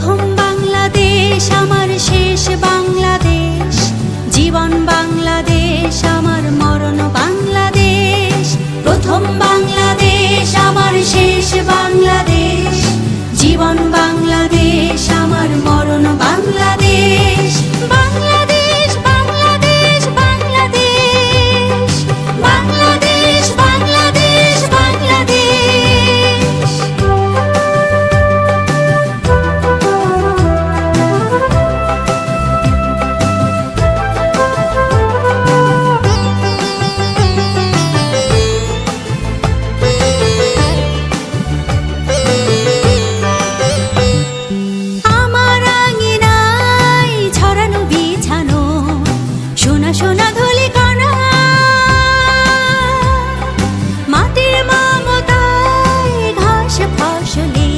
প্রথম বাংলাদেশ আমার শেষ বাংলাদেশ, জীবন বাংলাদেশ আমার মরণ বাংলাদেশ। প্রথম বাংলাদেশ আমার শেষ বাংলাদেশ, জীবন বাংলাদেশ আমার মরণ বাংলাদেশ। বাংলাদেশ বাংলাদেশ বাংলাদেশ, বাংলাদেশ বাংলাদেশ বাংলাদেশ। আমার আঙিনায় ছড়ানো বিছানো সোনা সোনা ধূলিকণা, মাটির মমতায় ঘাস ফসলে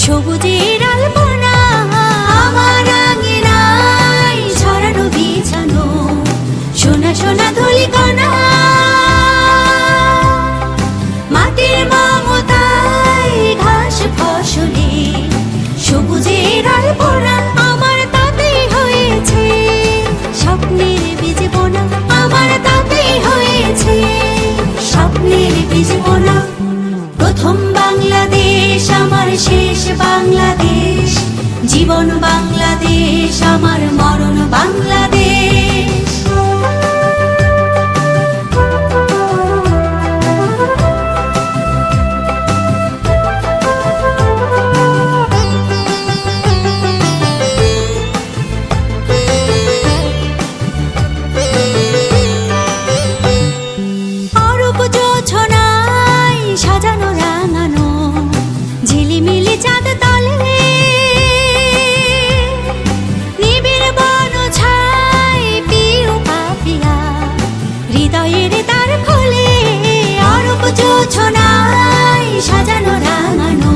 সবুজের আলপনা। আমার আঙিনায় ছড়ানো বিছানো সোনা সোনা ধূলিকণা, মাটির মমতায় ঘাস ফসলে সবুজের আলপনা। আমার তাতেই হয়েছে স্বপ্নের বীজ বোনা, আমার তাতেই হয়েছে স্বপ্নের বীজ বোনা। প্রথম বাংলাদেশ আমার শেষ বাংলাদেশ, জীবন বাংলাদেশ আমার মরণ বাংলাদেশ। অরূপ জোছনায় সাজানো রাঙানো ঝিলিমিলি চাঁদ তলে, নিবিড় বন ছায় পিউ পাপিয়া হৃদয়ের দ্বার খোলে। অরূপ জোছনায় সাজানো রাঙানো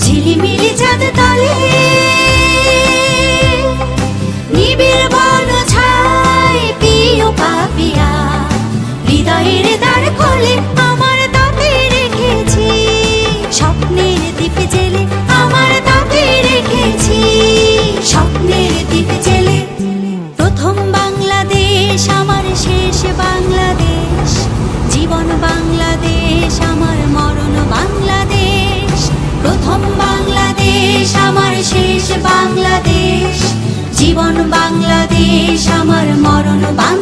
ঝিলিমিলি চাঁদ তলে, নিবিড় বন ছায় পিউ পাপিয়া হৃদয়ের দ্বার খোলে। আমার তাতে রেখেছি স্বপ্নের দ্বীপ জেলে, আমার তাতে রেখেছি স্বপ্নের দ্বীপ জেলে। প্রথম বাংলাদেশ আমার শেষ বাংলাদেশ, জীবন বাংলাদেশ আমার মরণ বাংলাদেশ। প্রথম বাংলাদেশ আমার শেষ বাংলাদেশ, জীবন বাংলাদেশ আমার মরণ বাংলাদেশ।